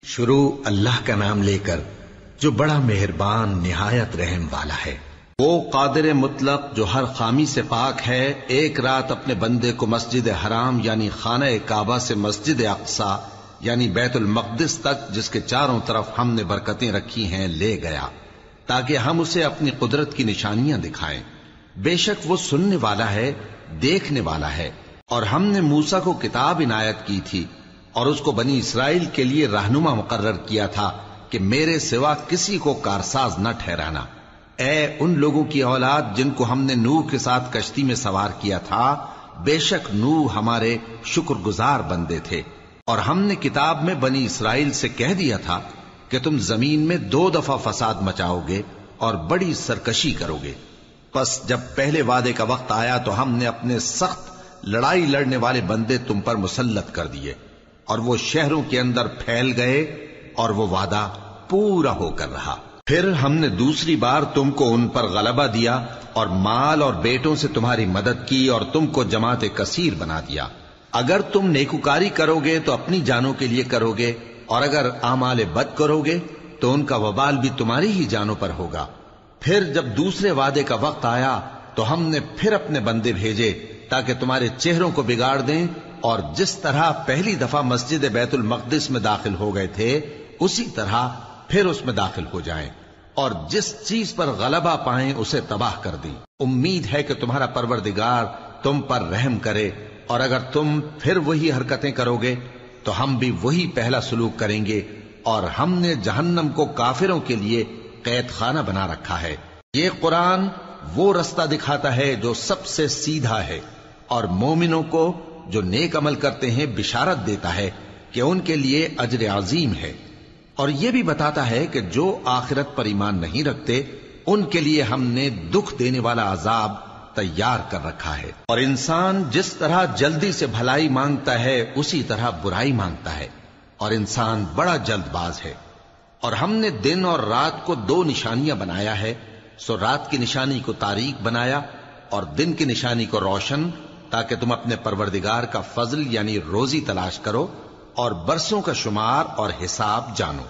شروع اللہ کا نام لے کر جو بڑا مہربان نہایت رحم والا ہے۔ وہ قادر مطلق جو ہر خامی سے پاک ہے، ایک رات اپنے بندے کو مسجد حرام یعنی خانہ کعبہ سے مسجد اقصی یعنی بیت المقدس تک، جس کے چاروں طرف ہم نے برکتیں رکھی ہیں، لے گیا تاکہ ہم اسے اپنی قدرت کی نشانیاں دکھائیں۔ بے شک وہ سننے والا ہے، دیکھنے والا ہے۔ اور ہم نے موسیٰ کو کتاب عنایت کی تھی اور اس کو بنی اسرائیل کے لیے رہنما مقرر کیا تھا کہ میرے سوا کسی کو کارساز نہ ٹھہرانا۔ اے ان لوگوں کی اولاد جن کو ہم نے نوح کے ساتھ کشتی میں سوار کیا تھا، بے شک نوح ہمارے شکر گزار بندے تھے۔ اور ہم نے کتاب میں بنی اسرائیل سے کہہ دیا تھا کہ تم زمین میں 2 دفعہ فساد مچاؤ گے اور بڑی سرکشی کرو گے۔ پس جب پہلے وعدے کا وقت آیا تو ہم نے اپنے سخت لڑائی لڑنے والے بندے تم پر مسلط کر دیے، اور وہ شہروں کے اندر پھیل گئے اور وہ وعدہ پورا ہو کر رہا۔ پھر ہم نے دوسری بار تم کو ان پر غلبہ دیا اور مال اور بیٹوں سے تمہاری مدد کی اور تم کو جماعت کثیر بنا دیا۔ اگر تم نیکوکاری کرو گے تو اپنی جانوں کے لیے کرو گے، اور اگر اعمال بد کرو گے تو ان کا وبال بھی تمہاری ہی جانوں پر ہوگا۔ پھر جب دوسرے وعدے کا وقت آیا تو ہم نے پھر اپنے بندے بھیجے تاکہ تمہارے چہروں کو بگاڑ دیں، اور جس طرح پہلی دفعہ مسجد بیت المقدس میں داخل ہو گئے تھے اسی طرح پھر اس میں داخل ہو جائیں، اور جس چیز پر غلبہ پائیں اسے تباہ کر دیں۔ امید ہے کہ تمہارا پروردگار تم پر رحم کرے، اور اگر تم پھر وہی حرکتیں کرو گے تو ہم بھی وہی پہلا سلوک کریں گے، اور ہم نے جہنم کو کافروں کے لیے قید خانہ بنا رکھا ہے۔ یہ قرآن وہ رستہ دکھاتا ہے جو سب سے سیدھا ہے، اور مومنوں کو جو نیک عمل کرتے ہیں بشارت دیتا ہے کہ ان کے لیے اجر عظیم ہے، اور یہ بھی بتاتا ہے کہ جو آخرت پر ایمان نہیں رکھتے ان کے لیے ہم نے دکھ دینے والا عذاب تیار کر رکھا ہے۔ اور انسان جس طرح جلدی سے بھلائی مانگتا ہے اسی طرح برائی مانگتا ہے، اور انسان بڑا جلد باز ہے۔ اور ہم نے دن اور رات کو 2 نشانیاں بنایا ہے، سو رات کی نشانی کو تاریک بنایا اور دن کی نشانی کو روشن، تاکہ تم اپنے پروردگار کا فضل یعنی روزی تلاش کرو اور برسوں کا شمار اور حساب جانو۔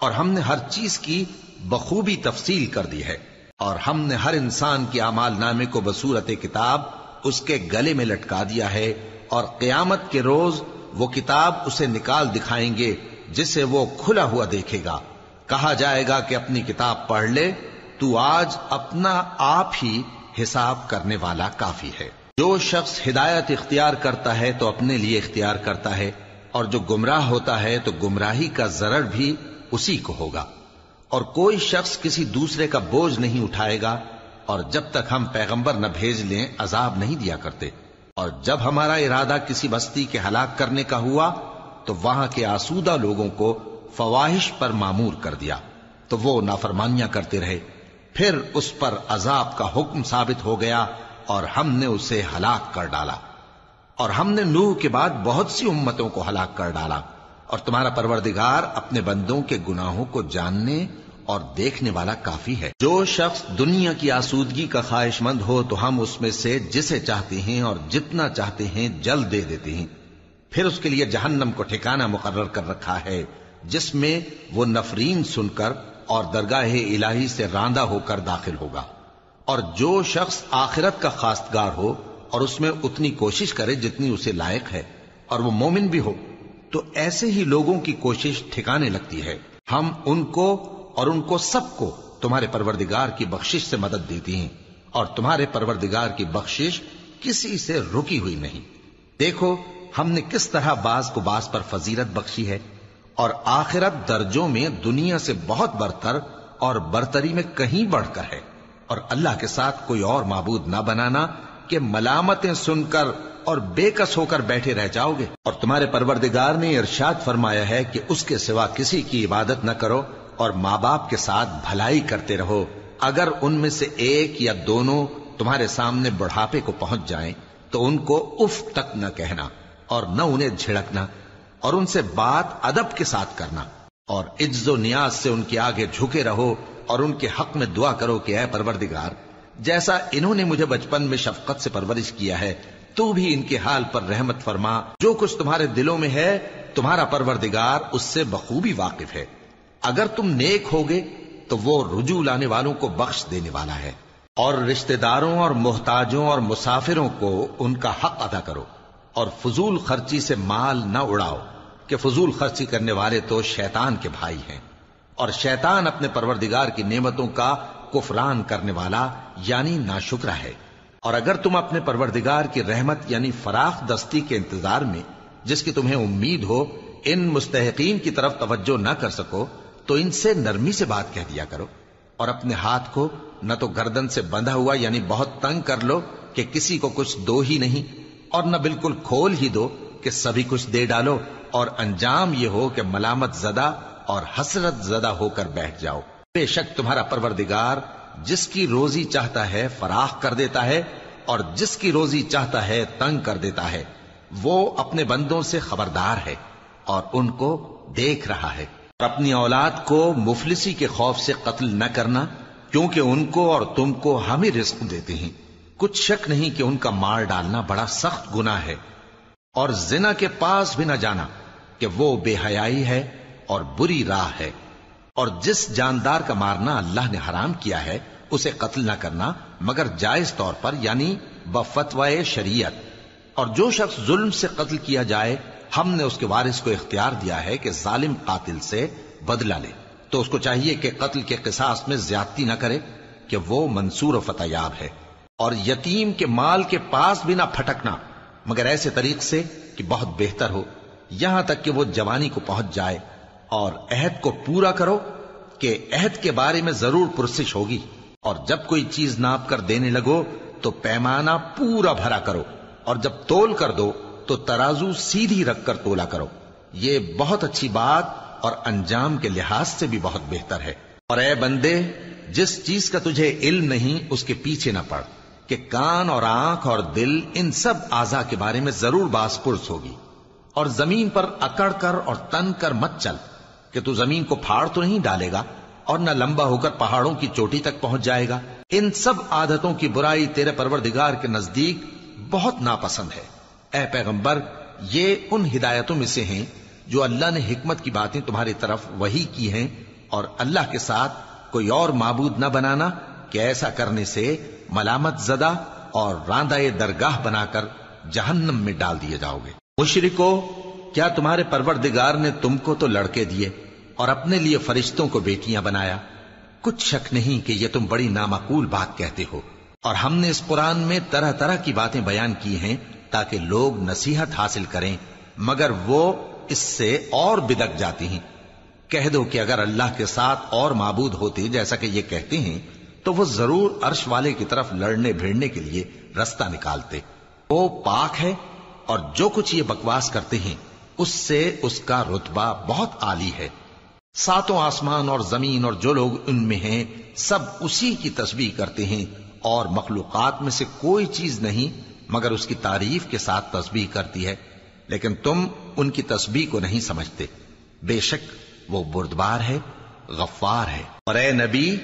اور ہم نے ہر چیز کی بخوبی تفصیل کر دی ہے، اور ہم نے ہر انسان کے اعمال نامے کو بصورت کتاب اس کے گلے میں لٹکا دیا ہے، اور قیامت کے روز وہ کتاب اسے نکال دکھائیں گے جسے وہ کھلا ہوا دیکھے گا۔ کہا جائے گا کہ اپنی کتاب پڑھ لے، تو آج اپنا آپ ہی حساب کرنے والا کافی ہے۔ جو شخص ہدایت اختیار کرتا ہے تو اپنے لیے اختیار کرتا ہے، اور جو گمراہ ہوتا ہے تو گمراہی کا ضرر بھی اسی کو ہوگا۔ اور کوئی شخص کسی دوسرے کا بوجھ نہیں اٹھائے گا، اور جب تک ہم پیغمبر نہ بھیج لیں عذاب نہیں دیا کرتے۔ اور جب ہمارا ارادہ کسی بستی کے ہلاک کرنے کا ہوا تو وہاں کے آسودہ لوگوں کو فواحش پر مامور کر دیا، تو وہ نافرمانیاں کرتے رہے۔ پھر اس پر عذاب کا حکم ثابت ہو گیا اور ہم نے اسے ہلاک کر ڈالا۔ اور ہم نے نوح کے بعد بہت سی امتوں کو ہلاک کر ڈالا، اور تمہارا پروردگار اپنے بندوں کے گناہوں کو جاننے اور دیکھنے والا کافی ہے۔ جو شخص دنیا کی آسودگی کا خواہش مند ہو تو ہم اس میں سے جسے چاہتے ہیں اور جتنا چاہتے ہیں جلد دے دیتے ہیں۔ پھر اس کے لیے جہنم کو ٹھکانہ مقرر کر رکھا ہے، جس میں وہ نفرین سن کر اور درگاہ الہی سے راندہ ہو کر داخل ہوگا۔ اور جو شخص آخرت کا خواستگار ہو اور اس میں اتنی کوشش کرے جتنی اسے لائق ہے، اور وہ مومن بھی ہو، تو ایسے ہی لوگوں کی کوشش ٹھکانے لگتی ہے۔ ہم ان کو اور ان کو سب کو تمہارے پروردگار کی بخشش سے مدد دیتی ہیں، اور تمہارے پروردگار کی بخشش کسی سے رکی ہوئی نہیں۔ دیکھو ہم نے کس طرح بعض کو بعض پر فضیلت بخشی ہے، اور آخرت درجوں میں دنیا سے بہت برتر اور برتری میں کہیں بڑھ کر ہے۔ اور اللہ کے ساتھ کوئی اور معبود نہ بنانا کہ ملامتیں سن کر اور بے کس ہو کر بیٹھے رہ جاؤ گے۔ اور تمہارے پروردگار نے ارشاد فرمایا ہے کہ اس کے سوا کسی کی عبادت نہ کرو، اور ماں باپ کے ساتھ بھلائی کرتے رہو۔ اگر ان میں سے ایک یا دونوں تمہارے سامنے بڑھاپے کو پہنچ جائیں تو ان کو اف تک نہ کہنا، اور نہ انہیں جھڑکنا، اور ان سے بات ادب کے ساتھ کرنا، اور عجز و نیاز سے ان کے آگے جھکے رہو، اور ان کے حق میں دعا کرو کہ اے پروردگار، جیسا انہوں نے مجھے بچپن میں شفقت سے پرورش کیا ہے، تو بھی ان کے حال پر رحمت فرما۔ جو کچھ تمہارے دلوں میں ہے تمہارا پروردگار اس سے بخوبی واقف ہے. اگر تم نیک ہوگے تو وہ رجوع لانے والوں کو بخش دینے والا ہے. اور رشتہ داروں اور محتاجوں اور مسافروں کو ان کا حق ادا کرو، اور فضول خرچی سے مال نہ اڑاؤ کہ فضول خرچی کرنے والے تو شیطان کے بھائی ہیں، اور شیطان اپنے پروردگار کی نعمتوں کا کفران کرنے والا یعنی ناشکرا ہے. اور اگر تم اپنے پروردگار کی رحمت یعنی فراخ دستی کے انتظار میں جس کی تمہیں امید ہو ان مستحقین کی طرف توجہ نہ کر سکو تو ان سے نرمی سے بات کہہ دیا کرو، اور اپنے ہاتھ کو نہ تو گردن سے بندھا ہوا یعنی بہت تنگ کر لو کہ کسی کو کچھ دو ہی نہیں، اور نہ بالکل کھول ہی دو کہ سبھی کچھ دے ڈالو، اور انجام یہ ہو کہ ملامت زدہ اور حسرت زدہ ہو کر بیٹھ جاؤ. بے شک تمہارا پروردگار جس کی روزی چاہتا ہے فراخ کر دیتا ہے، اور جس کی روزی چاہتا ہے تنگ کر دیتا ہے. وہ اپنے بندوں سے خبردار ہے اور ان کو دیکھ رہا ہے. اور اپنی اولاد کو مفلسی کے خوف سے قتل نہ کرنا، کیونکہ ان کو اور تم کو ہم ہی رزق دیتے ہیں. کچھ شک نہیں کہ ان کا مار ڈالنا بڑا سخت گناہ ہے. اور زنا کے پاس بھی نہ جانا کہ وہ بے حیائی ہے اور بری راہ ہے. اور جس جاندار کا مارنا اللہ نے حرام کیا ہے اسے قتل نہ کرنا مگر جائز طور پر یعنی بفتوائے شریعت. اور جو شخص ظلم سے قتل کیا جائے ہم نے اس کے وارث کو اختیار دیا ہے کہ ظالم قاتل سے بدلہ لے، تو اس کو چاہیے کہ قتل کے قصاص میں زیادتی نہ کرے کہ وہ منصور و فتح یاب ہے. اور یتیم کے مال کے پاس بھی نہ پھٹکنا مگر ایسے طریق سے کہ بہت بہتر ہو، یہاں تک کہ وہ جوانی کو پہنچ جائے. اور عہد کو پورا کرو کہ عہد کے بارے میں ضرور پرسش ہوگی. اور جب کوئی چیز ناپ کر دینے لگو تو پیمانہ پورا بھرا کرو، اور جب تول کر دو تو ترازو سیدھی رکھ کر تولا کرو. یہ بہت اچھی بات اور انجام کے لحاظ سے بھی بہت بہتر ہے. اور اے بندے، جس چیز کا تجھے علم نہیں اس کے پیچھے نہ پڑ کہ کان اور آنکھ اور دل ان سب اعضاء کے بارے میں ضرور باز پرس ہوگی. اور زمین پر اکڑ کر اور تن کر مت چل کہ تو زمین کو پھاڑ تو نہیں ڈالے گا اور نہ لمبا ہو کر پہاڑوں کی چوٹی تک پہنچ جائے گا. ان سب عادتوں کی برائی تیرے پروردگار کے نزدیک بہت ناپسند ہے. اے پیغمبر، یہ ان ہدایتوں میں سے ہیں جو اللہ نے حکمت کی باتیں تمہاری طرف وحی کی ہیں، اور اللہ کے ساتھ کوئی اور معبود نہ بنانا کہ ایسا کرنے سے ملامت زدہ اور راندہ درگاہ بنا کر جہنم میں ڈال دیے جاؤ گے. مشرکو، کیا تمہارے پروردگار نے تم کو تو لڑکے دیے اور اپنے لیے فرشتوں کو بیٹیاں بنایا؟ کچھ شک نہیں کہ یہ تم بڑی نامعقول بات کہتے ہو. اور ہم نے اس قرآن میں طرح طرح کی باتیں بیان کی ہیں تاکہ لوگ نصیحت حاصل کریں، مگر وہ اس سے اور بدک جاتی ہیں. کہہ دو کہ اگر اللہ کے ساتھ اور معبود ہوتے جیسا کہ یہ کہتے ہیں تو وہ ضرور عرش والے کی طرف لڑنے بھیڑنے کے لیے رستہ نکالتے. وہ پاک ہے اور جو کچھ یہ بکواس کرتے ہیں اس سے اس کا رتبہ بہت عالی ہے. ساتوں آسمان اور زمین اور جو لوگ ان میں ہیں سب اسی کی تسبیح کرتے ہیں، اور مخلوقات میں سے کوئی چیز نہیں مگر اس کی تعریف کے ساتھ تسبیح کرتی ہے، لیکن تم ان کی تسبیح کو نہیں سمجھتے. بے شک وہ بردبار ہے، غفار ہے. اور اے نبی،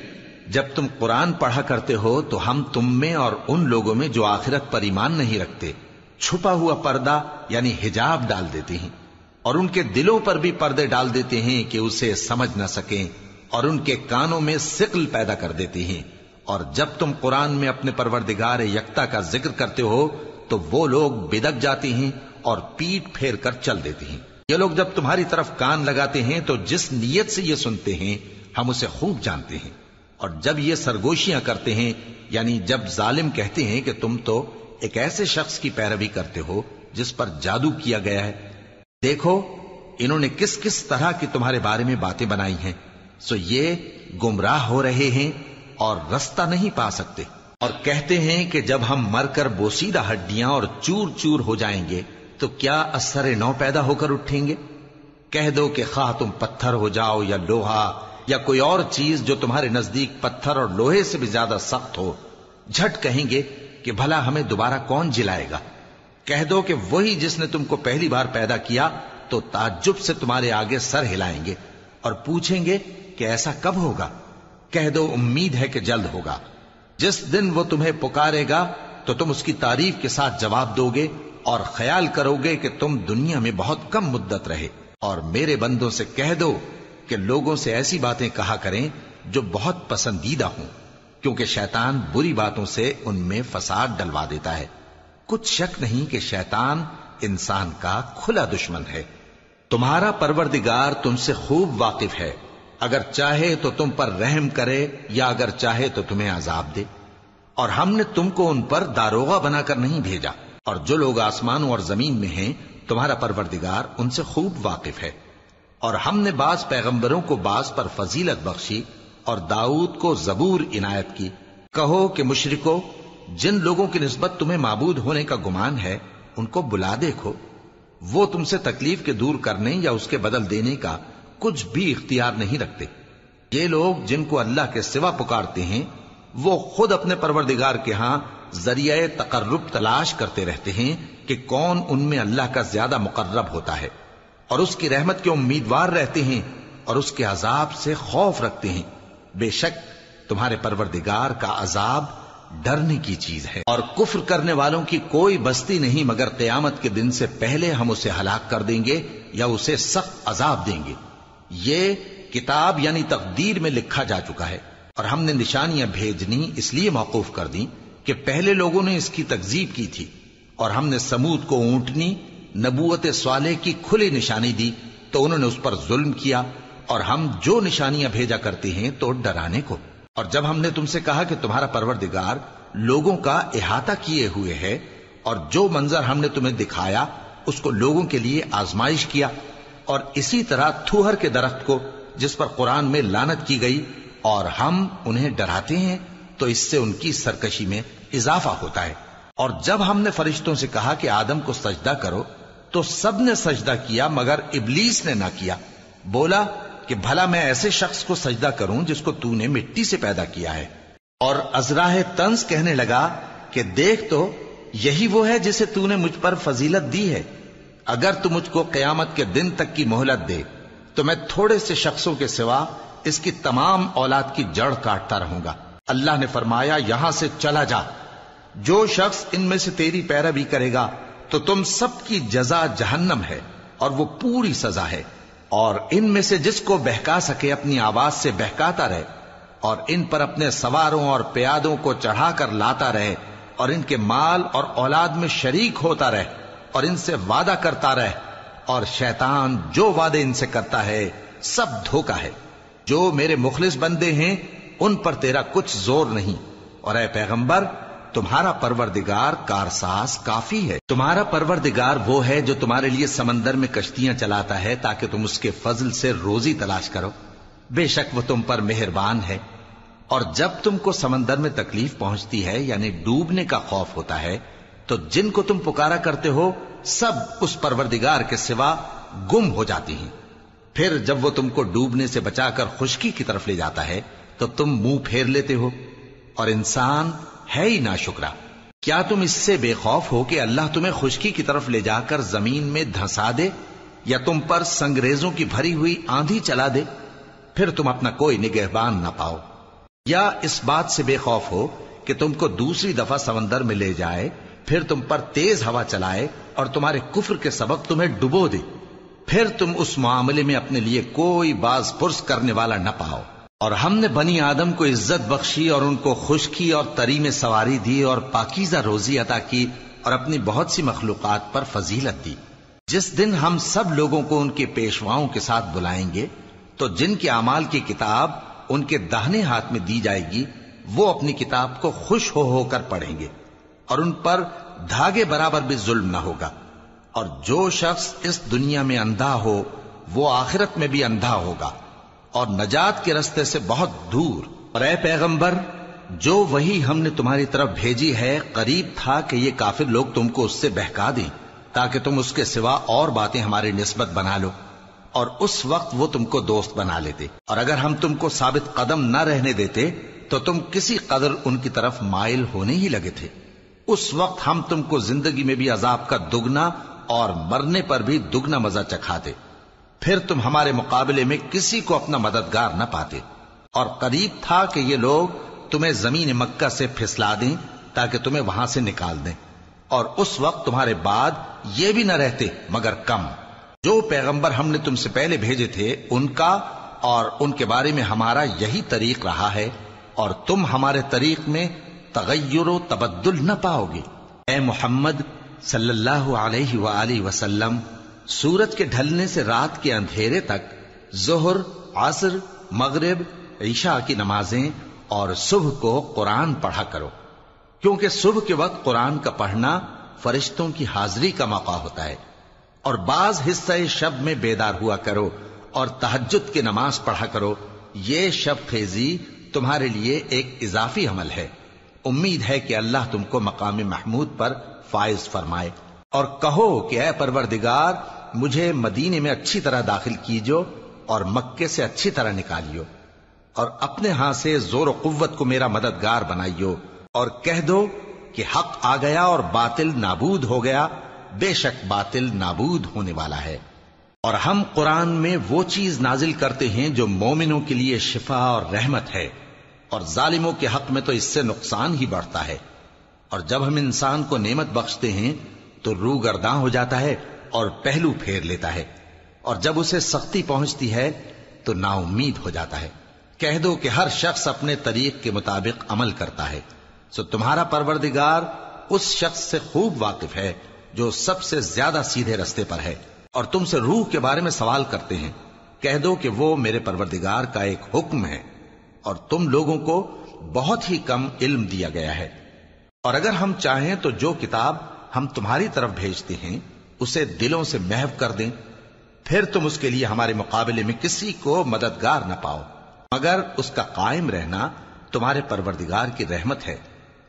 جب تم قرآن پڑھا کرتے ہو تو ہم تم میں اور ان لوگوں میں جو آخرت پر ایمان نہیں رکھتے چھپا ہوا پردہ یعنی حجاب ڈال دیتے ہیں، اور ان کے دلوں پر بھی پردے ڈال دیتے ہیں کہ اسے سمجھ نہ سکیں، اور ان کے کانوں میں ثقل پیدا کر دیتے ہیں. اور جب تم قرآن میں اپنے پروردگار یکتا کا ذکر کرتے ہو تو وہ لوگ بدک جاتے ہیں اور پیٹ پھیر کر چل دیتے ہیں. یہ لوگ جب تمہاری طرف کان لگاتے ہیں تو جس نیت سے یہ سنتے ہیں ہم اسے خوب جانتے ہیں. اور جب یہ سرگوشیاں کرتے ہیں یعنی جب ظالم کہتے ہیں کہ تم تو ایک ایسے شخص کی پیروی کرتے ہو جس پر جادو کیا گیا ہے، دیکھو انہوں نے کس کس طرح کی تمہارے بارے میں باتیں بنائی ہیں، سو یہ گمراہ ہو رہے ہیں اور رستہ نہیں پا سکتے. اور کہتے ہیں کہ جب ہم مر کر بوسیدہ ہڈیاں اور چور چور ہو جائیں گے تو کیا اثر نو پیدا ہو کر اٹھیں گے؟ کہہ دو کہ خواہ تم پتھر ہو جاؤ یا لوہا یا کوئی اور چیز جو تمہارے نزدیک پتھر اور لوہے سے بھی زیادہ سخت ہو، جھٹ کہیں گے کہ بھلا ہمیں دوبارہ کون جلائے گا. کہہ دو کہ وہی جس نے تم کو پہلی بار پیدا کیا تو تعجب سے تمہارے آگے سر ہلائیں گے اور پوچھیں گے کہ ایسا کب ہوگا. کہہ دو امید ہے کہ جلد ہوگا. جس دن وہ تمہیں پکارے گا تو تم اس کی تعریف کے ساتھ جواب دو گے اور خیال کرو گے کہ تم دنیا میں بہت کم مدت رہے. اور میرے بندوں سے کہہ دو کہ لوگوں سے ایسی باتیں کہا کریں جو بہت پسندیدہ ہوں، کیونکہ شیطان بری باتوں سے ان میں فساد ڈلوا دیتا ہے. کچھ شک نہیں کہ شیطان انسان کا کھلا دشمن ہے. تمہارا پروردگار تم سے خوب واقف ہے، اگر چاہے تو تم پر رحم کرے یا اگر چاہے تو تمہیں عذاب دے. اور ہم نے تم کو ان پر داروغہ بنا کر نہیں بھیجا، اور جو لوگ آسمانوں اور زمین میں ہیں تمہارا پروردگار ان سے خوب واقف ہے. اور ہم نے بعض پیغمبروں کو بعض پر فضیلت بخشی اور داؤد کو زبور عنایت کی. کہو کہ مشرکو، جن لوگوں کی نسبت تمہیں معبود ہونے کا گمان ہے ان کو بلا دیکھو، وہ تم سے تکلیف کے دور کرنے یا اس کے بدل دینے کا کچھ بھی اختیار نہیں رکھتے. یہ لوگ جن کو اللہ کے سوا پکارتے ہیں وہ خود اپنے پروردگار کے ہاں ذریعہ تقرب تلاش کرتے رہتے ہیں کہ کون ان میں اللہ کا زیادہ مقرب ہوتا ہے، اور اس کی رحمت کے امیدوار رہتے ہیں اور اس کے عذاب سے خوف رکھتے ہیں. بے شک تمہارے پروردگار کا عذاب ڈرنے کی چیز ہے. اور کفر کرنے والوں کی کوئی بستی نہیں مگر قیامت کے دن سے پہلے ہم اسے ہلاک کر دیں گے یا اسے سخت عذاب دیں گے. یہ کتاب یعنی تقدیر میں لکھا جا چکا ہے. اور ہم نے نشانیاں بھیجنی اس لیے موقوف کر دیں کہ پہلے لوگوں نے اس کی تکذیب کی تھی. اور ہم نے سمود کو اونٹنی نبوت صالح کی کھلی نشانی دی تو انہوں نے اس پر ظلم کیا. اور ہم جو نشانیاں بھیجا کرتے ہیں تو ڈرانے کو. اور جب ہم نے تم سے کہا کہ تمہارا پروردگار لوگوں کا احاطہ کیے ہوئے ہے اور جو منظر ہم نے تمہیں دکھایا اس کو لوگوں کے لیے آزمائش کیا، اور اسی طرح تھوہر کے درخت کو جس پر قرآن میں لعنت کی گئی، اور ہم انہیں ڈراتے ہیں تو اس سے ان کی سرکشی میں اضافہ ہوتا ہے. اور جب ہم نے فرشتوں سے کہا کہ آدم کو سجدہ کرو تو سب نے سجدہ کیا مگر ابلیس نے نہ کیا. بولا کہ بھلا میں ایسے شخص کو سجدہ کروں جس کو تو نے مٹی سے پیدا کیا ہے. اور ازراہ طنز کہنے لگا کہ دیکھ تو یہی وہ ہے جسے تو نے مجھ پر فضیلت دی ہے. اگر تو مجھ کو قیامت کے دن تک کی مہلت دے تو میں تھوڑے سے شخصوں کے سوا اس کی تمام اولاد کی جڑ کاٹتا رہوں گا. اللہ نے فرمایا یہاں سے چلا جا. جو شخص ان میں سے تیری پیروی کرے گا تو تم سب کی جزا جہنم ہے اور وہ پوری سزا ہے. اور ان میں سے جس کو بہکا سکے اپنی آواز سے بہکاتا رہے اور ان پر اپنے سواروں اور پیادوں کو چڑھا کر لاتا رہے اور ان کے مال اور اولاد میں شریک ہوتا رہے اور ان سے وعدہ کرتا رہے. اور شیطان جو وعدے ان سے کرتا ہے سب دھوکا ہے. جو میرے مخلص بندے ہیں ان پر تیرا کچھ زور نہیں. اور اے پیغمبر تمہارا پروردگار کارساز کافی ہے. تمہارا پروردگار وہ ہے جو تمہارے لیے سمندر میں کشتیاں چلاتا ہے تاکہ تم اس کے فضل سے روزی تلاش کرو. بے شک وہ تم پر مہربان ہے. اور جب تم کو سمندر میں تکلیف پہنچتی ہے یعنی ڈوبنے کا خوف ہوتا ہے تو جن کو تم پکارا کرتے ہو سب اس پروردگار کے سوا گم ہو جاتی ہیں. پھر جب وہ تم کو ڈوبنے سے بچا کر خشکی کی طرف لے جاتا ہے تو تم منہ پھیر لیتے ہو. اور انسان ہے ہی ناشکرا. کیا تم اس سے بے خوف ہو کہ اللہ تمہیں خشکی کی طرف لے جا کر زمین میں دھنسا دے یا تم پر سنگریزوں کی بھری ہوئی آندھی چلا دے پھر تم اپنا کوئی نگہبان نہ پاؤ؟ یا اس بات سے بے خوف ہو کہ تم کو دوسری دفعہ سمندر میں لے جائے پھر تم پر تیز ہوا چلائے اور تمہارے کفر کے سبب تمہیں ڈبو دے پھر تم اس معاملے میں اپنے لیے کوئی باز پرس کرنے والا نہ پاؤ؟ اور ہم نے بنی آدم کو عزت بخشی اور ان کو خشکی اور تری میں سواری دی اور پاکیزہ روزی عطا کی اور اپنی بہت سی مخلوقات پر فضیلت دی. جس دن ہم سب لوگوں کو ان کے پیشواؤں کے ساتھ بلائیں گے تو جن کے اعمال کی کتاب ان کے داہنے ہاتھ میں دی جائے گی وہ اپنی کتاب کو خوش ہو کر پڑھیں گے اور ان پر دھاگے برابر بھی ظلم نہ ہوگا. اور جو شخص اس دنیا میں اندھا ہو وہ آخرت میں بھی اندھا ہوگا اور نجات کے رستے سے بہت دور. اور اے پیغمبر جو وہی ہم نے تمہاری طرف بھیجی ہے قریب تھا کہ یہ کافر لوگ تم کو اس سے بہکا دیں تاکہ تم اس کے سوا اور باتیں ہماری نسبت بنا لو اور اس وقت وہ تم کو دوست بنا لیتے. اور اگر ہم تم کو ثابت قدم نہ رہنے دیتے تو تم کسی قدر ان کی طرف مائل ہونے ہی لگے تھے. اس وقت ہم تم کو زندگی میں بھی عذاب کا دگنا اور مرنے پر بھی دگنا مزہ چکھاتے پھر تم ہمارے مقابلے میں کسی کو اپنا مددگار نہ پاتے. اور قریب تھا کہ یہ لوگ تمہیں زمین مکہ سے پھسلا دیں تاکہ تمہیں وہاں سے نکال دیں. اور اس وقت تمہارے بعد یہ بھی نہ رہتے مگر کم. جو پیغمبر ہم نے تم سے پہلے بھیجے تھے ان کا اور ان کے بارے میں ہمارا یہی طریق رہا ہے، اور تم ہمارے طریق میں تغیر و تبدل نہ پاؤ گے. اے محمد صلی اللہ علیہ وآلہ وسلم، سورج کے ڈھلنے سے رات کے اندھیرے تک ظہر، عصر، مغرب، عشاء کی نمازیں اور صبح کو قرآن پڑھا کرو، کیونکہ صبح کے وقت قرآن کا پڑھنا فرشتوں کی حاضری کا موقع ہوتا ہے. اور بعض حصہ شب میں بیدار ہوا کرو اور تہجد کی نماز پڑھا کرو. یہ شب خیزی تمہارے لیے ایک اضافی عمل ہے. امید ہے کہ اللہ تم کو مقام محمود پر فائز فرمائے. اور کہو کہ اے پروردگار، مجھے مدینے میں اچھی طرح داخل کیجو اور مکے سے اچھی طرح نکالیو، اور اپنے ہاں سے زور و قوت کو میرا مددگار بنائیو، اور کہہ دو کہ حق آ گیا اور باطل نابود ہو گیا. بے شک باطل نابود ہونے والا ہے. اور ہم قرآن میں وہ چیز نازل کرتے ہیں جو مومنوں کے لیے شفا اور رحمت ہے، اور ظالموں کے حق میں تو اس سے نقصان ہی بڑھتا ہے. اور جب ہم انسان کو نعمت بخشتے ہیں تو روح گرداں ہو جاتا ہے اور پہلو پھیر لیتا ہے، اور جب اسے سختی پہنچتی ہے تو نا امید ہو جاتا ہے. کہہ دو کہ ہر شخص اپنے طریق کے مطابق عمل کرتا ہے، سو تمہارا پروردگار اس شخص سے خوب واقف ہے جو سب سے زیادہ سیدھے رستے پر ہے. اور تم سے روح کے بارے میں سوال کرتے ہیں. کہہ دو کہ وہ میرے پروردگار کا ایک حکم ہے، اور تم لوگوں کو بہت ہی کم علم دیا گیا ہے. اور اگر ہم چاہیں تو جو کتاب ہم تمہاری طرف بھیجتے ہیں اسے دلوں سے محو کر دیں، پھر تم اس کے لیے ہمارے مقابلے میں کسی کو مددگار نہ پاؤ، مگر اس کا قائم رہنا تمہارے پروردگار کی رحمت ہے.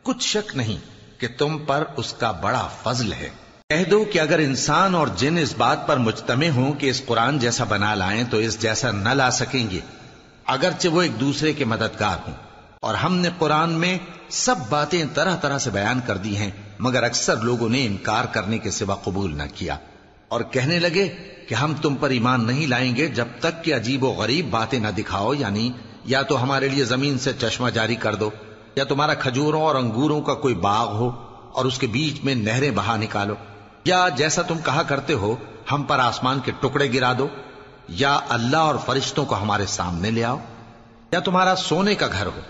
کچھ شک نہیں کہ تم پر اس کا بڑا فضل ہے. کہہ دو کہ اگر انسان اور جن اس بات پر مجتمع ہوں کہ اس قرآن جیسا بنا لائیں تو اس جیسا نہ لا سکیں گے، اگرچہ وہ ایک دوسرے کے مددگار ہوں. اور ہم نے قرآن میں سب باتیں طرح طرح سے بیان کر دی ہیں، مگر اکثر لوگوں نے انکار کرنے کے سوا قبول نہ کیا، اور کہنے لگے کہ ہم تم پر ایمان نہیں لائیں گے جب تک کہ عجیب و غریب باتیں نہ دکھاؤ، یعنی یا تو ہمارے لیے زمین سے چشمہ جاری کر دو، یا تمہارا کھجوروں اور انگوروں کا کوئی باغ ہو اور اس کے بیچ میں نہریں بہا نکالو، یا جیسا تم کہا کرتے ہو ہم پر آسمان کے ٹکڑے گرا دو، یا اللہ اور فرشتوں کو ہمارے سامنے لے آؤ، یا تمہارا سونے کا گھر ہو،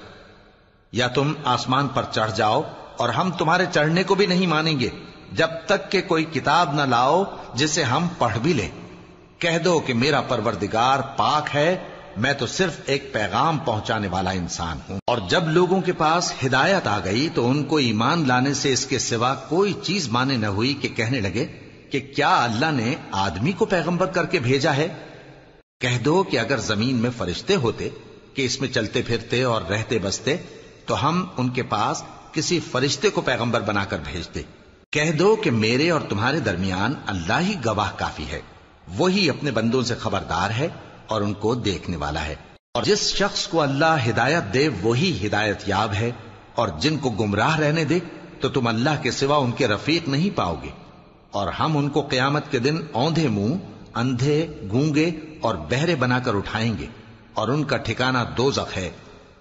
یا تم آسمان پر چڑھ جاؤ اور ہم تمہارے چڑھنے کو بھی نہیں مانیں گے جب تک کہ کوئی کتاب نہ لاؤ جسے ہم پڑھ بھی لیں. کہہ دو کہ میرا پروردگار پاک ہے، میں تو صرف ایک پیغام پہنچانے والا انسان ہوں. اور جب لوگوں کے پاس ہدایت آ گئی تو ان کو ایمان لانے سے اس کے سوا کوئی چیز مانے نہ ہوئی کہ کہنے لگے کہ کیا اللہ نے آدمی کو پیغمبر کر کے بھیجا ہے. کہہ دو کہ اگر زمین میں فرشتے ہوتے کہ اس میں چلتے پھرتے اور رہتے بستے تو ہم ان کے پاس کسی فرشتے کو پیغمبر بنا کر بھیجتے. کہہ دو کہ میرے اور تمہارے درمیان اللہ ہی گواہ کافی ہے، وہی اپنے بندوں سے خبردار ہے اور ان کو دیکھنے والا ہے. اور جس شخص کو اللہ ہدایت دے وہی ہدایت یاب ہے، اور جن کو گمراہ رہنے دے تو تم اللہ کے سوا ان کے رفیق نہیں پاؤ گے. اور ہم ان کو قیامت کے دن اوندھے منہ، اندھے، گونگے اور بہرے بنا کر اٹھائیں گے، اور ان کا ٹھکانہ دوزخ ہے.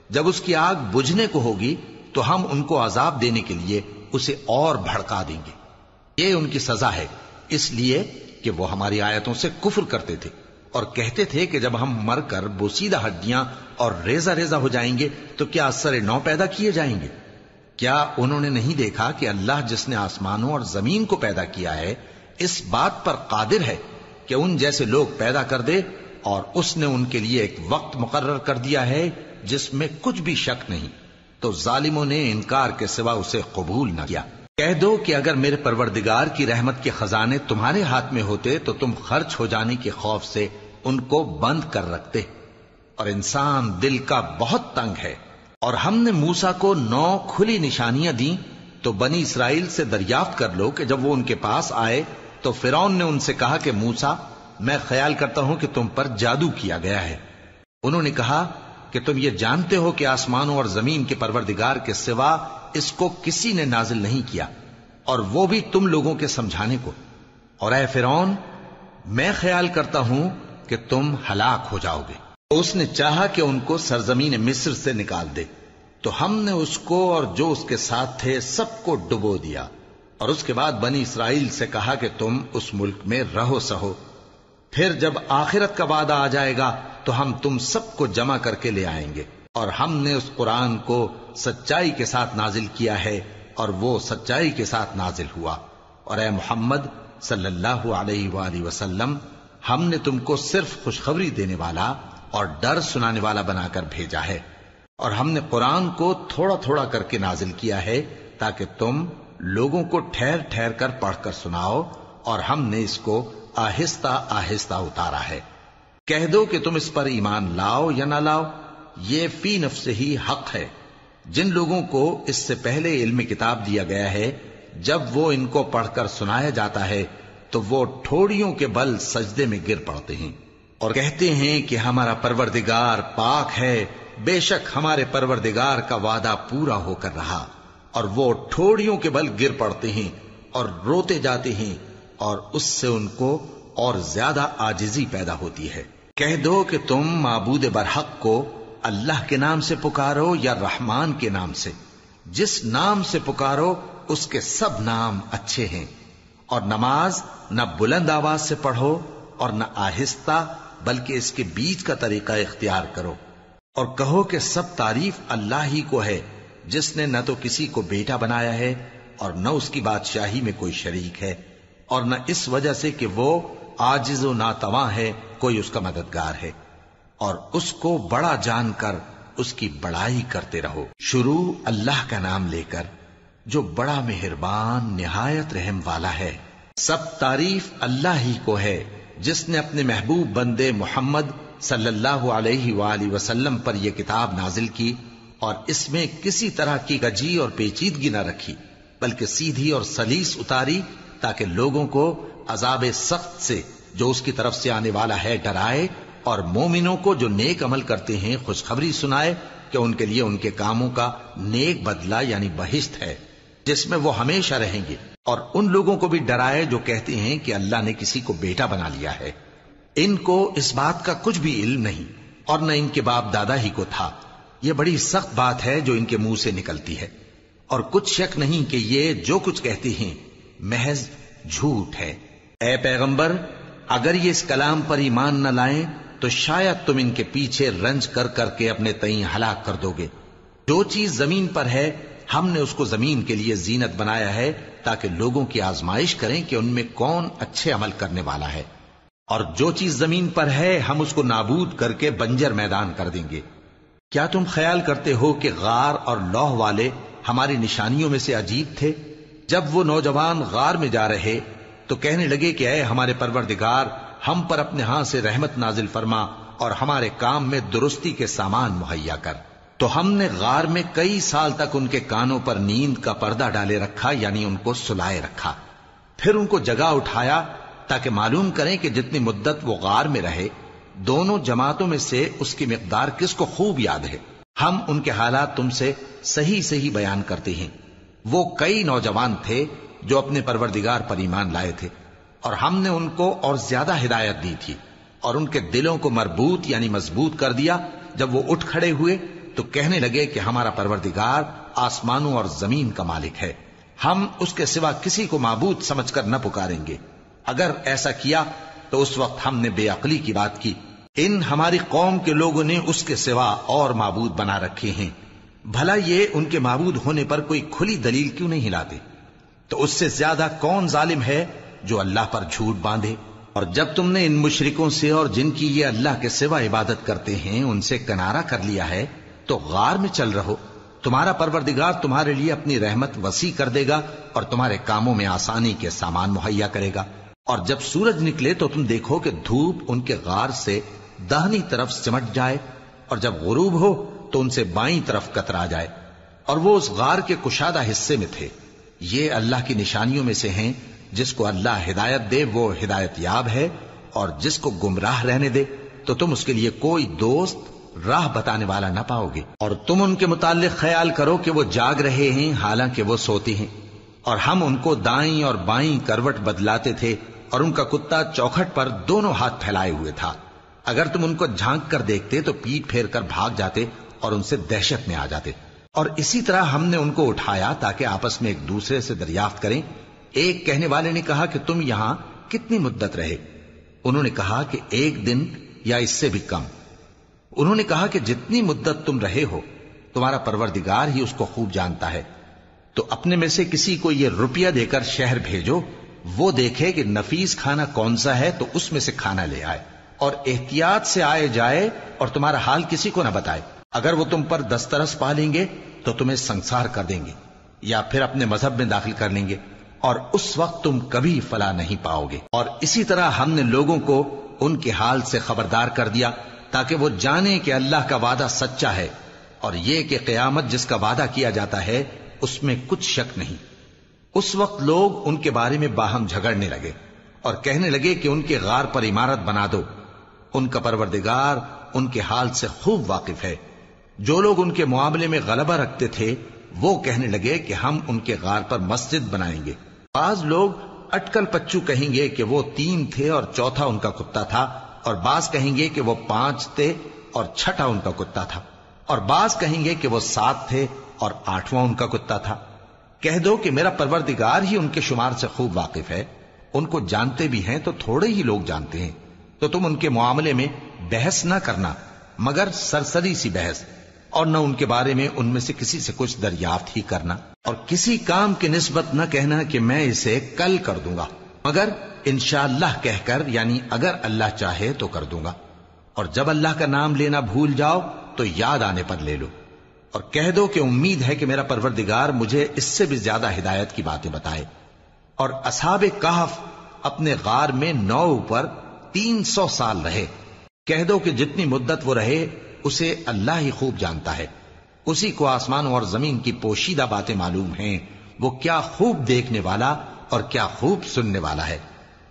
جب اس کی آگ بجھنے کو ہوگی تو ہم ان کو عذاب دینے کے لیے اسے اور بھڑکا دیں گے. یہ ان کی سزا ہے، اس لیے کہ وہ ہماری آیتوں سے کفر کرتے تھے اور کہتے تھے کہ جب ہم مر کر بوسیدہ ہڈیاں اور ریزہ ریزہ ہو جائیں گے تو کیا اثر نو پیدا کیے جائیں گے. کیا انہوں نے نہیں دیکھا کہ اللہ جس نے آسمانوں اور زمین کو پیدا کیا ہے اس بات پر قادر ہے کہ ان جیسے لوگ پیدا کر دے، اور اس نے ان کے لیے ایک وقت مقرر کر دیا ہے جس میں کچھ بھی شک نہیں. تو ظالموں نے انکار کے سوا اسے قبول نہ کیا. کہہ دو کہ اگر میرے پروردگار کی رحمت کے خزانے تمہارے ہاتھ میں ہوتے تو تم خرچ ہو جانے کے خوف سے ان کو بند کر رکھتے، اور انسان دل کا بہت تنگ ہے. اور ہم نے موسیٰ کو 9 کھلی نشانیاں دیں تو بنی اسرائیل سے دریافت کر لو کہ جب وہ ان کے پاس آئے تو فرعون نے ان سے کہا کہ موسیٰ، میں خیال کرتا ہوں کہ تم پر جادو کیا گیا ہے. انہوں نے کہا کہ تم یہ جانتے ہو کہ آسمانوں اور زمین کے پروردگار کے سوا اس کو کسی نے نازل نہیں کیا، اور وہ بھی تم لوگوں کے سمجھانے کو. اور اے فرعون، میں خیال کرتا ہوں کہ تم ہلاک ہو جاؤ گے. تو اس نے چاہا کہ ان کو سرزمین مصر سے نکال دے، تو ہم نے اس کو اور جو اس کے ساتھ تھے سب کو ڈبو دیا، اور اس کے بعد بنی اسرائیل سے کہا کہ تم اس ملک میں رہو سہو، پھر جب آخرت کا وعدہ آ جائے گا تو ہم تم سب کو جمع کر کے لے آئیں گے۔ اور ہم نے اس قرآن کو سچائی کے ساتھ نازل کیا ہے اور وہ سچائی کے ساتھ نازل ہوا۔ اور اے محمد صلی اللہ علیہ وآلہ وسلم، ہم نے تم کو صرف خوشخبری دینے والا اور ڈر سنانے والا بنا کر بھیجا ہے، اور ہم نے قرآن کو تھوڑا تھوڑا کر کے نازل کیا ہے تاکہ تم لوگوں کو ٹھہر ٹھہر کر پڑھ کر سناؤ، اور ہم نے اس کو آہستہ آہستہ اتارا ہے۔ کہہ دو کہ تم اس پر ایمان لاؤ یا نہ لاؤ، یہ فی نفس ہی حق ہے۔ جن لوگوں کو اس سے پہلے علم کتاب دیا گیا ہے، جب وہ ان کو پڑھ کر سنایا جاتا ہے تو وہ ٹھوڑیوں کے بل سجدے میں گر پڑتے ہیں اور کہتے ہیں کہ ہمارا پروردگار پاک ہے، بے شک ہمارے پروردگار کا وعدہ پورا ہو کر رہا۔ اور وہ ٹھوڑیوں کے بل گر پڑتے ہیں اور روتے جاتے ہیں، اور اس سے ان کو اور زیادہ عاجزی پیدا ہوتی ہے۔ کہہ دو کہ تم معبود برحق کو اللہ کے نام سے پکارو یا رحمان کے نام سے، جس نام سے پکارو اس کے سب نام اچھے ہیں، اور نماز نہ بلند آواز سے پڑھو اور نہ آہستہ، بلکہ اس کے بیچ کا طریقہ اختیار کرو، اور کہو کہ سب تعریف اللہ ہی کو ہے، جس نے نہ تو کسی کو بیٹا بنایا ہے اور نہ اس کی بادشاہی میں کوئی شریک ہے، اور نہ اس وجہ سے کہ وہ عاجز و ناتواں ہے کوئی اس کا مددگار ہے، اور اس کو بڑا جان کر اس کی بڑائی کرتے رہو۔ شروع اللہ کا نام لے کر جو بڑا مہربان نہایت رحم والا ہے۔ سب تعریف اللہ ہی کو ہے جس نے اپنے محبوب بندے محمد صلی اللہ علیہ وآلہ وسلم پر یہ کتاب نازل کی، اور اس میں کسی طرح کی گجی اور پیچیدگی نہ رکھی، بلکہ سیدھی اور سلیس اتاری تاکہ لوگوں کو عذاب سخت سے جو اس کی طرف سے آنے والا ہے ڈرائے، اور مومنوں کو جو نیک عمل کرتے ہیں خوشخبری سنائے کہ ان کے لیے ان کے کاموں کا نیک بدلہ یعنی بہشت ہے جس میں وہ ہمیشہ رہیں گے، اور ان لوگوں کو بھی ڈرائے جو کہتے ہیں کہ اللہ نے کسی کو بیٹا بنا لیا ہے۔ ان کو اس بات کا کچھ بھی علم نہیں، اور نہ ان کے باپ دادا ہی کو تھا۔ یہ بڑی سخت بات ہے جو ان کے منہ سے نکلتی ہے، اور کچھ شک نہیں کہ یہ جو کچھ کہتے ہیں محض جھوٹ ہے۔ اے پیغمبر، اگر یہ اس کلام پر ایمان نہ لائیں تو شاید تم ان کے پیچھے رنج کر کر کے اپنے تئیں ہلاک کر دو گے۔ جو چیز زمین پر ہے ہم نے اس کو زمین کے لیے زینت بنایا ہے تاکہ لوگوں کی آزمائش کریں کہ ان میں کون اچھے عمل کرنے والا ہے، اور جو چیز زمین پر ہے ہم اس کو نابود کر کے بنجر میدان کر دیں گے۔ کیا تم خیال کرتے ہو کہ غار اور لوح والے ہماری نشانیوں میں سے عجیب تھے؟ جب وہ نوجوان غار میں جا رہے تو کہنے لگے کہ اے ہمارے پروردگار، ہم پر اپنے ہاں سے رحمت نازل فرما اور ہمارے کام میں درستی کے سامان مہیا کر۔ تو ہم نے غار میں کئی سال تک ان کے کانوں پر نیند کا پردہ ڈالے رکھا، یعنی ان کو سلائے رکھا، پھر ان کو جگا اٹھایا تاکہ معلوم کریں کہ جتنی مدت وہ غار میں رہے دونوں جماعتوں میں سے اس کی مقدار کس کو خوب یاد ہے۔ ہم ان کے حالات تم سے صحیح صحیح بیان کرتے ہیں۔ وہ کئی نوجوان تھے جو اپنے پروردگار پر ایمان لائے تھے، اور ہم نے ان کو اور زیادہ ہدایت دی تھی، اور ان کے دلوں کو مربوط یعنی مضبوط کر دیا۔ جب وہ اٹھ کھڑے ہوئے تو کہنے لگے کہ ہمارا پروردگار آسمانوں اور زمین کا مالک ہے، ہم اس کے سوا کسی کو معبود سمجھ کر نہ پکاریں گے۔ اگر ایسا کیا تو اس وقت ہم نے بے عقلی کی بات کی۔ ان ہماری قوم کے لوگوں نے اس کے سوا اور معبود بنا رکھے ہیں، بھلا یہ ان کے معبود ہونے پر کوئی کھلی دلیل کیوں نہیں لاتے؟ تو اس سے زیادہ کون ظالم ہے جو اللہ پر جھوٹ باندھے؟ اور جب تم نے ان مشرکوں سے اور جن کی یہ اللہ کے سوا عبادت کرتے ہیں ان سے کنارہ کر لیا ہے تو غار میں چل رہو، تمہارا پروردگار تمہارے لیے اپنی رحمت وسیع کر دے گا اور تمہارے کاموں میں آسانی کے سامان مہیا کرے گا۔ اور جب سورج نکلے تو تم دیکھو کہ دھوپ ان کے غار سے داہنی طرف سمٹ جائے، اور جب غروب ہو تو ان سے بائیں طرف کترا جائے، اور وہ اس غار کے کشادہ حصے میں تھے۔ یہ اللہ کی نشانیوں میں سے ہیں، جس کو اللہ ہدایت دے وہ ہدایت یاب ہے، اور جس کو گمراہ رہنے دے تو تم اس کے لیے کوئی دوست راہ بتانے والا نہ پاؤ گے۔ اور تم ان کے متعلق خیال کرو کہ وہ جاگ رہے ہیں حالانکہ وہ سوتے ہیں، اور ہم ان کو دائیں اور بائیں کروٹ بدلاتے تھے، اور ان کا کتا چوکھٹ پر دونوں ہاتھ پھیلائے ہوئے تھا۔ اگر تم ان کو جھانک کر دیکھتے تو پیٹ پھیر کر بھاگ جاتے اور ان سے دہشت میں آ جاتے۔ اور اسی طرح ہم نے ان کو اٹھایا تاکہ آپس میں ایک دوسرے سے دریافت کریں ایک کہنے والے نے کہا کہ تم یہاں کتنی مدت رہے؟ انہوں نے کہا کہ 1 دن یا اس سے بھی کم۔ انہوں نے کہا کہ جتنی مدت تم رہے ہو تمہارا پروردگار ہی اس کو خوب جانتا ہے، تو اپنے میں سے کسی کو یہ روپیہ دے کر شہر بھیجو، وہ دیکھے کہ نفیس کھانا کون سا ہے تو اس میں سے کھانا لے آئے، اور احتیاط سے آئے جائے اور تمہارا حال کسی کو نہ بتائے۔ اگر وہ تم پر دسترس پا لیں گے تو تمہیں سنسار کر دیں گے یا پھر اپنے مذہب میں داخل کر لیں گے، اور اس وقت تم کبھی فلاح نہیں پاؤ گے۔ اور اسی طرح ہم نے لوگوں کو ان کے حال سے خبردار کر دیا تاکہ وہ جانیں کہ اللہ کا وعدہ سچا ہے، اور یہ کہ قیامت جس کا وعدہ کیا جاتا ہے اس میں کچھ شک نہیں۔ اس وقت لوگ ان کے بارے میں باہم جھگڑنے لگے اور کہنے لگے کہ ان کے غار پر عمارت بنا دو۔ ان کا پروردگار ان کے حال سے خوب واقف ہے۔ جو لوگ ان کے معاملے میں غلبہ رکھتے تھے وہ کہنے لگے کہ ہم ان کے غار پر مسجد بنائیں گے۔ بعض لوگ اٹکل پچو کہیں گے کہ وہ 3 تھے اور چوتھا ان کا کتا تھا، اور بعض کہیں گے کہ وہ 5 تھے اور چھٹا ان کا کتا تھا، اور بعض کہیں گے کہ وہ 7 تھے اور 8واں ان کا کتا تھا۔ کہہ دو کہ میرا پروردگار ہی ان کے شمار سے خوب واقف ہے، ان کو جانتے بھی ہیں تو تھوڑے ہی لوگ جانتے ہیں، تو تم ان کے معاملے میں بحث نہ کرنا مگر سرسری سی بحث، اور نہ ان کے بارے میں ان میں سے کسی سے کچھ دریافت ہی کرنا، اور کسی کام کی نسبت نہ کہنا کہ میں اسے کل کر دوں گا، مگر انشاءاللہ کہہ کر، یعنی اگر اللہ چاہے تو کر دوں گا، اور جب اللہ کا نام لینا بھول جاؤ تو یاد آنے پر لے لو، اور کہہ دو کہ امید ہے کہ میرا پروردگار مجھے اس سے بھی زیادہ ہدایت کی باتیں بتائے۔ اور اصحاب کہف اپنے غار میں 9 پر 300 سال رہے۔ کہہ دو کہ جتنی مدت وہ رہے اسے اللہ ہی خوب جانتا ہے، اسی کو آسمانوں اور زمین کی پوشیدہ باتیں معلوم ہیں، وہ کیا خوب دیکھنے والا اور کیا خوب سننے والا ہے۔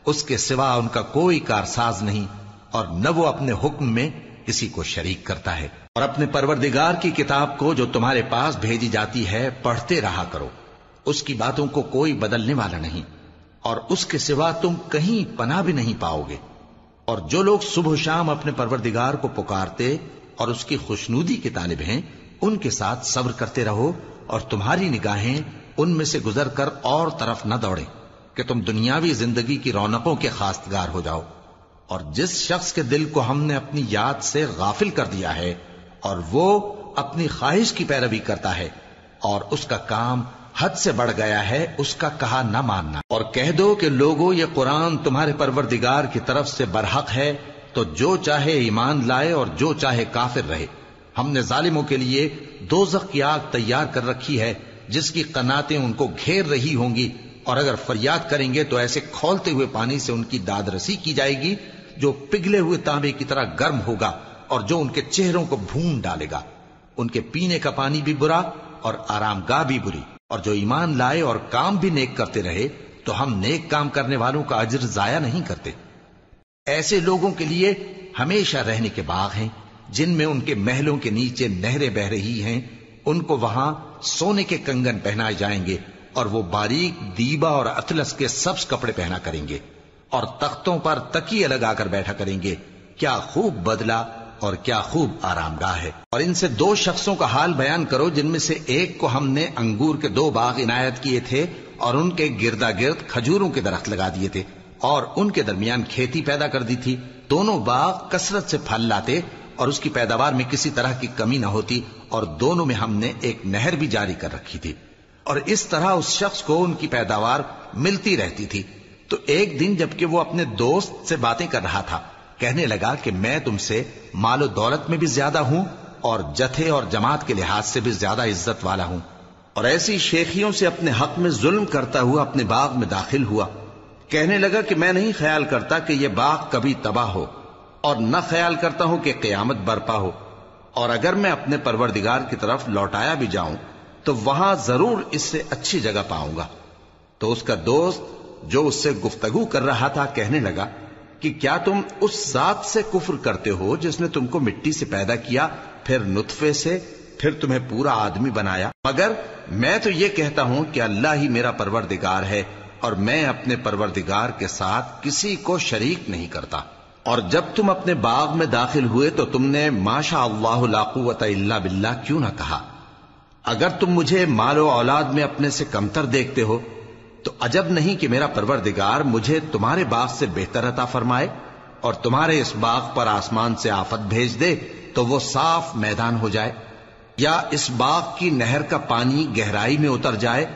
اس کے سوا ان کا کوئی کارساز نہیں، اور نہ وہ اپنے حکم میں کسی کو شریک کرتا ہے۔ اور اپنے پروردگار کی کتاب کو جو تمہارے پاس بھیجی جاتی ہے پڑھتے رہا کرو، اس کی باتوں کو کوئی بدلنے والا نہیں، اور اس کے سوا تم کہیں پناہ بھی نہیں پاؤ گے۔ اور جو لوگ صبح و شام اپنے پروردگار کو پکارتے اور اس کی خوشنودی کے طالب ہیں، ان کے ساتھ صبر کرتے رہو، اور تمہاری نگاہیں ان میں سے گزر کر اور طرف نہ دوڑیں کہ تم دنیاوی زندگی کی رونقوں کے خواستگار ہو جاؤ۔ اور جس شخص کے دل کو ہم نے اپنی یاد سے غافل کر دیا ہے اور وہ اپنی خواہش کی پیروی کرتا ہے اور اس کا کام حد سے بڑھ گیا ہے، اس کا کہا نہ ماننا۔ اور کہہ دو کہ لوگوں یہ قرآن تمہارے پروردگار کی طرف سے برحق ہے، تو جو چاہے ایمان لائے اور جو چاہے کافر رہے۔ ہم نے ظالموں کے لیے دوزخ کی آگ تیار کر رکھی ہے جس کی قناتیں ان کو گھیر رہی ہوں گی، اور اگر فریاد کریں گے تو ایسے کھولتے ہوئے پانی سے ان کی داد رسی کی جائے گی جو پگھلے ہوئے تانبے کی طرح گرم ہوگا اور جو ان کے چہروں کو بھون ڈالے گا۔ ان کے پینے کا پانی بھی برا اور آرام گاہ بھی بری۔ اور جو ایمان لائے اور کام بھی نیک کرتے رہے تو ہم نیک کام کرنے والوں کا اجر ضائع نہیں کرتے۔ ایسے لوگوں کے لیے ہمیشہ رہنے کے باغ ہیں جن میں ان کے محلوں کے نیچے نہریں بہ رہی ہیں، ان کو وہاں سونے کے کنگن پہنائے جائیں گے، اور وہ باریک دیبا اور اطلس کے سبز کپڑے پہنا کریں گے، اور تختوں پر تکیے لگا کر بیٹھا کریں گے۔ کیا خوب بدلہ اور کیا خوب آرام گاہ ہے۔ اور ان سے 2 شخصوں کا حال بیان کرو جن میں سے ایک کو ہم نے انگور کے 2 باغ عنایت کیے تھے اور ان کے گردا گرد کھجوروں کے درخت لگا دیے تھے اور ان کے درمیان کھیتی پیدا کر دی تھی۔ دونوں باغ کثرت سے پھل لاتے اور اس کی پیداوار میں کسی طرح کی کمی نہ ہوتی، اور دونوں میں ہم نے ایک نہر بھی جاری کر رکھی تھی، اور اس طرح اس شخص کو ان کی پیداوار ملتی رہتی تھی۔ تو ایک دن جبکہ وہ اپنے دوست سے باتیں کر رہا تھا، کہنے لگا کہ میں تم سے مال و دولت میں بھی زیادہ ہوں اور جتھے اور جماعت کے لحاظ سے بھی زیادہ عزت والا ہوں، اور ایسی شیخیوں سے اپنے حق میں ظلم کرتا ہوا اپنے باغ میں داخل ہوا۔ کہنے لگا کہ میں نہیں خیال کرتا کہ یہ باغ کبھی تباہ ہو، اور نہ خیال کرتا ہوں کہ قیامت برپا ہو، اور اگر میں اپنے پروردگار کی طرف لوٹایا بھی جاؤں تو وہاں ضرور اس سے اچھی جگہ پاؤں گا۔ تو اس کا دوست جو اس سے گفتگو کر رہا تھا کہنے لگا کہ کیا تم اس ذات سے کفر کرتے ہو جس نے تم کو مٹی سے پیدا کیا، پھر نطفے سے، پھر تمہیں پورا آدمی بنایا؟ مگر میں تو یہ کہتا ہوں کہ اللہ ہی میرا پروردگار ہے، اور میں اپنے پروردگار کے ساتھ کسی کو شریک نہیں کرتا۔ اور جب تم اپنے باغ میں داخل ہوئے تو تم نے ما شاء اللہ لا قوت الا باللہ کیوں نہ کہا؟ اگر تم مجھے مال و اولاد میں اپنے سے کمتر دیکھتے ہو تو عجب نہیں کہ میرا پروردگار مجھے تمہارے باغ سے بہتر عطا فرمائے اور تمہارے اس باغ پر آسمان سے آفت بھیج دے تو وہ صاف میدان ہو جائے، یا اس باغ کی نہر کا پانی گہرائی میں اتر جائے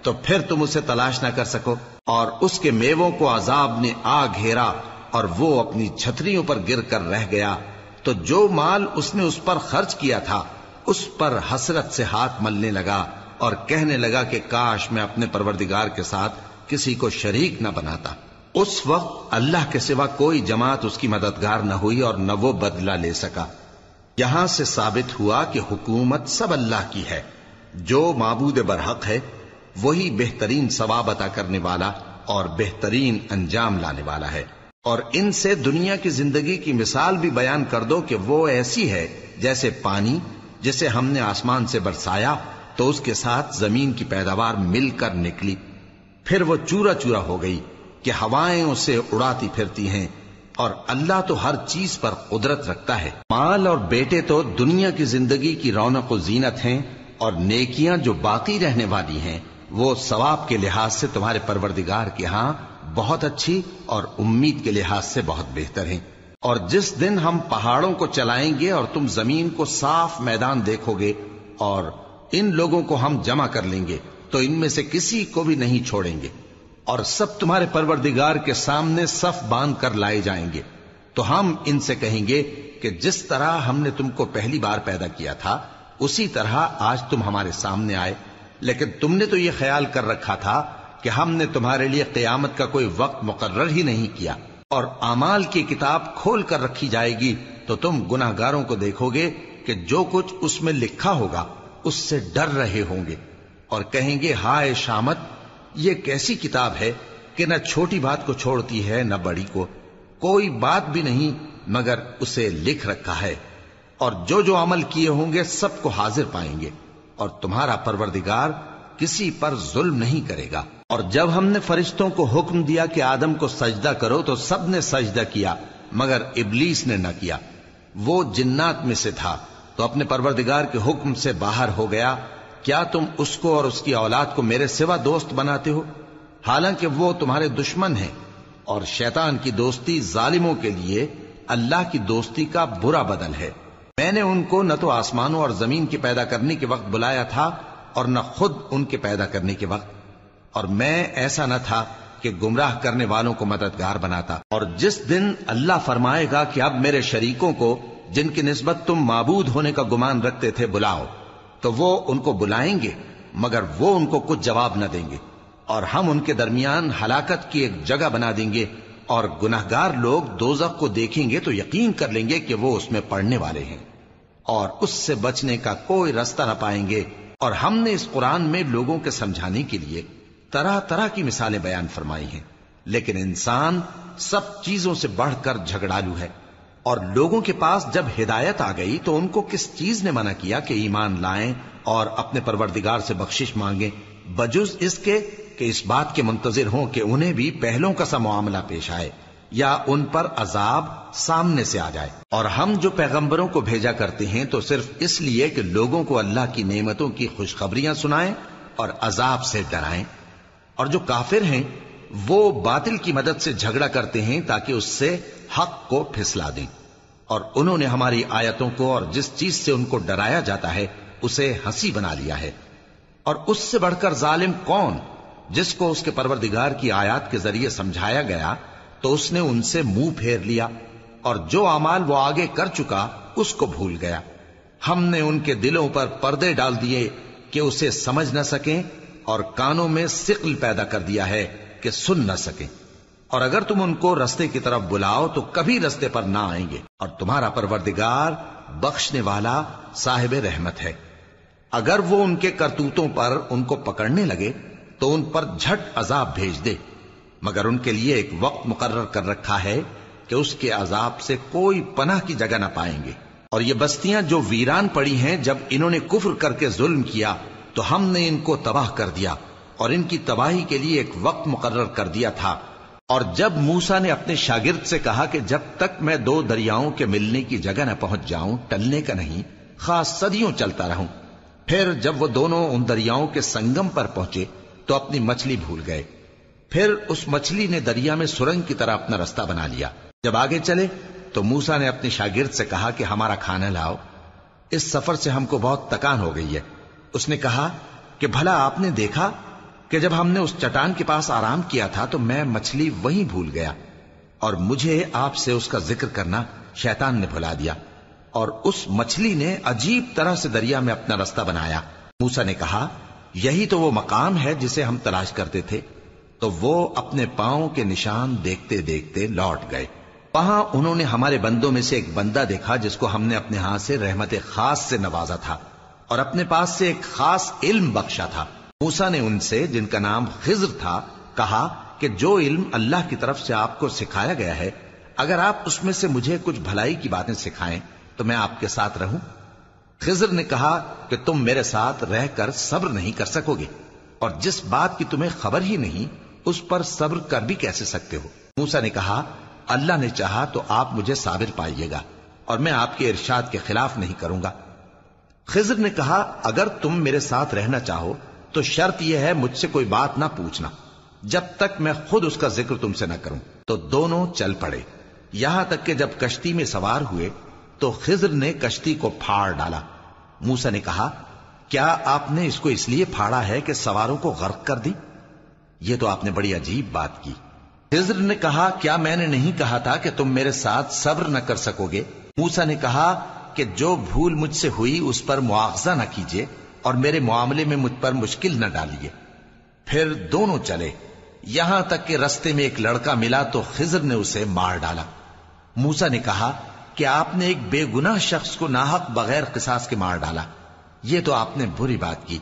تو پھر تم اسے تلاش نہ کر سکو، اور اس کے میووں کو عذاب نے آ گھیرا اور وہ اپنی چھتریوں پر گر کر رہ گیا، تو جو مال اس نے اس پر خرچ کیا تھا اس پر حسرت سے ہاتھ ملنے لگا اور کہنے لگا کہ کاش میں اپنے پروردگار کے ساتھ کسی کو شریک نہ بناتا۔ اس وقت اللہ کے سوا کوئی جماعت اس کی مددگار نہ ہوئی اور نہ وہ بدلہ لے سکا۔ یہاں سے ثابت ہوا کہ حکومت سب اللہ کی ہے، جو معبود برحق ہے وہی بہترین ثواب عطا کرنے والا اور بہترین انجام لانے والا ہے۔ اور ان سے دنیا کی زندگی کی مثال بھی بیان کر دو کہ وہ ایسی ہے جیسے پانی جسے ہم نے آسمان سے برسایا تو اس کے ساتھ زمین کی پیداوار مل کر نکلی، پھر وہ چورا چورا ہو گئی کہ ہوائیں اسے اڑاتی پھرتی ہیں، اور اللہ تو ہر چیز پر قدرت رکھتا ہے۔ مال اور بیٹے تو دنیا کی زندگی کی رونق و زینت ہیں، اور نیکیاں جو باقی رہنے والی ہیں وہ ثواب کے لحاظ سے تمہارے پروردگار کے ہاں بہت اچھی اور امید کے لحاظ سے بہت بہتر ہیں۔ اور جس دن ہم پہاڑوں کو چلائیں گے اور تم زمین کو صاف میدان دیکھو گے اور ان لوگوں کو ہم جمع کر لیں گے تو ان میں سے کسی کو بھی نہیں چھوڑیں گے، اور سب تمہارے پروردگار کے سامنے صف باندھ کر لائے جائیں گے، تو ہم ان سے کہیں گے کہ جس طرح ہم نے تم کو پہلی بار پیدا کیا تھا اسی طرح آج تم ہمارے سامنے آئے، لیکن تم نے تو یہ خیال کر رکھا تھا کہ ہم نے تمہارے لیے قیامت کا کوئی وقت مقرر ہی نہیں کیا، اور اعمال کی کتاب کھول کر رکھی جائے گی تو تم گناہگاروں کو دیکھو گے کہ جو کچھ اس میں لکھا ہوگا اس سے ڈر رہے ہوں گے، اور کہیں گے ہائے شامت، یہ کیسی کتاب ہے کہ نہ چھوٹی بات کو چھوڑتی ہے نہ بڑی کو، کوئی بات بھی نہیں مگر اسے لکھ رکھا ہے، اور جو جو عمل کیے ہوں گے سب کو حاضر پائیں گے، اور تمہارا پروردگار کسی پر ظلم نہیں کرے گا۔ اور جب ہم نے فرشتوں کو حکم دیا کہ آدم کو سجدہ کرو تو سب نے سجدہ کیا مگر ابلیس نے نہ کیا، وہ جنات میں سے تھا تو اپنے پروردگار کے حکم سے باہر ہو گیا۔ کیا تم اس کو اور اس کی اولاد کو میرے سوا دوست بناتے ہو، حالانکہ وہ تمہارے دشمن ہیں، اور شیطان کی دوستی ظالموں کے لیے اللہ کی دوستی کا برا بدل ہے۔ میں نے ان کو نہ تو آسمانوں اور زمین کے پیدا کرنے کے وقت بلایا تھا اور نہ خود ان کے پیدا کرنے کے وقت، اور میں ایسا نہ تھا کہ گمراہ کرنے والوں کو مددگار بناتا۔ اور جس دن اللہ فرمائے گا کہ اب میرے شریکوں کو جن کی نسبت تم معبود ہونے کا گمان رکھتے تھے بلاؤ، تو وہ ان کو بلائیں گے مگر وہ ان کو کچھ جواب نہ دیں گے، اور ہم ان کے درمیان ہلاکت کی ایک جگہ بنا دیں گے، اور گناہگار لوگ دوزخ کو دیکھیں گے تو یقین کر لیں گے کہ وہ اس میں پڑنے والے ہیں، اور اس سے بچنے کا کوئی راستہ نہ پائیں گے۔ اور ہم نے اس قرآن میں لوگوں کے سمجھانے کے لیے طرح طرح کی مثالیں بیان فرمائی ہیں، لیکن انسان سب چیزوں سے بڑھ کر جھگڑالو ہے، اور لوگوں کے پاس جب ہدایت آ گئی تو ان کو کس چیز نے منع کیا کہ ایمان لائیں اور اپنے پروردگار سے بخشش مانگیں، بجز اس کے کہ اس بات کے منتظر ہوں کہ انہیں بھی پہلوں کا سا معاملہ پیش آئے یا ان پر عذاب سامنے سے آ جائے۔ اور ہم جو پیغمبروں کو بھیجا کرتے ہیں تو صرف اس لیے کہ لوگوں کو اللہ کی نعمتوں کی خوشخبریاں سنائیں اور عذاب سے ڈرائیں، اور جو کافر ہیں وہ باطل کی مدد سے جھگڑا کرتے ہیں تاکہ اس سے حق کو پھسلا دیں، اور انہوں نے ہماری آیتوں کو اور جس چیز سے ان کو ڈرایا جاتا ہے اسے ہنسی بنا لیا ہے۔ اور اس سے بڑھ کر ظالم کون، جس کو اس کے پروردگار کی آیات کے ذریعے سمجھایا گیا تو اس نے ان سے منہ پھیر لیا، اور جو اعمال وہ آگے کر چکا اس کو بھول گیا۔ ہم نے ان کے دلوں پر پردے ڈال دیے کہ اسے سمجھ نہ سکیں، اور کانوں میں ثقل پیدا کر دیا ہے کہ سن نہ سکیں، اور اگر تم ان کو رستے کی طرف بلاؤ تو کبھی رستے پر نہ آئیں گے، اور تمہارا پروردگار بخشنے والا صاحب رحمت ہے۔ اگر وہ ان کے کرتوتوں پر ان کو پکڑنے لگے تو ان پر جھٹ عذاب بھیج دے، مگر ان کے لیے ایک وقت مقرر کر رکھا ہے کہ اس کے عذاب سے کوئی پناہ کی جگہ نہ پائیں گے۔ اور یہ بستیاں جو ویران پڑی ہیں جب انہوں نے کفر کر کے ظلم کیا تو ہم نے ان کو تباہ کر دیا، اور ان کی تباہی کے لیے ایک وقت مقرر کر دیا تھا۔ اور جب موسیٰ نے اپنے شاگرد سے کہا کہ جب تک میں دو دریاؤں کے ملنے کی جگہ نہ پہنچ جاؤں ٹلنے کا نہیں، خاص صدیوں چلتا رہوں، پھر جب وہ دونوں ان دریاؤں کے سنگم پر پہنچے تو اپنی مچھلی بھول گئے، پھر اس مچھلی نے دریا میں سرنگ کی طرح اپنا رستہ بنا لیا۔ جب آگے چلے تو موسیٰ نے اپنے شاگرد سے کہا کہ ہمارا کھانا لاؤ، اس سفر سے ہم کو بہت تکان ہو گئی ہے۔ اس نے کہا کہ بھلا آپ نے دیکھا کہ جب ہم نے اس چٹان کے پاس آرام کیا تھا تو میں مچھلی وہیں بھول گیا، اور مجھے آپ سے اس کا ذکر کرنا شیطان نے بھلا دیا، اور اس مچھلی نے عجیب طرح سے دریا میں اپنا رستہ بنایا۔ موسیٰ نے کہا یہی تو وہ مقام ہے جسے ہم تلاش کرتے تھے۔ تو وہ اپنے پاؤں کے نشان دیکھتے دیکھتے لوٹ گئے۔ وہاں انہوں نے ہمارے بندوں میں سے ایک بندہ دیکھا جس کو ہم نے اپنے ہاتھ سے رحمت خاص سے نوازا تھا اور اپنے پاس سے ایک خاص علم بخشا تھا۔ موسیٰ نے ان سے، جن کا نام خضر تھا، کہا کہ جو علم اللہ کی طرف سے آپ کو سکھایا گیا ہے، اگر آپ اس میں سے مجھے کچھ بھلائی کی باتیں سکھائیں تو میں آپ کے ساتھ رہوں۔ خضر نے کہا کہ تم میرے ساتھ رہ کر صبر نہیں کر سکو گے، اور جس بات کی تمہیں خبر ہی نہیں اس پر صبر کر بھی کیسے سکتے ہو؟ موسیٰ نے کہا اللہ نے چاہا تو آپ مجھے صابر پائیے گا، اور میں آپ کے ارشاد کے خلاف نہیں کروں گا۔ خضر نے کہا اگر تم میرے ساتھ رہنا چاہو تو شرط یہ ہے مجھ سے کوئی بات نہ پوچھنا جب تک میں خود اس کا ذکر تم سے نہ کروں۔ تو دونوں چل پڑے، یہاں تک کہ جب کشتی میں سوار ہوئے تو خضر نے کشتی کو پھاڑ ڈالا۔ موسیٰ نے کہا کیا آپ نے اس کو اس لیے پھاڑا ہے کہ سواروں کو غرق کر دی؟ یہ تو آپ نے بڑی عجیب بات کی۔ خضر نے کہا کیا میں نے نہیں کہا تھا کہ تم میرے ساتھ صبر نہ کر سکو گے؟ موسیٰ نے کہا کہ جو بھول مجھ سے ہوئی اس پر مواخذہ نہ کیجیے اور میرے معاملے میں مجھ پر مشکل نہ ڈالیے۔ پھر دونوں چلے، یہاں تک کہ رستے میں ایک لڑکا ملا تو خضر نے اسے مار ڈالا۔ موسیٰ نے کہا کہ آپ نے ایک بے گناہ شخص کو ناحق بغیر قصاص کے مار ڈالا، یہ تو آپ نے بری بات کی۔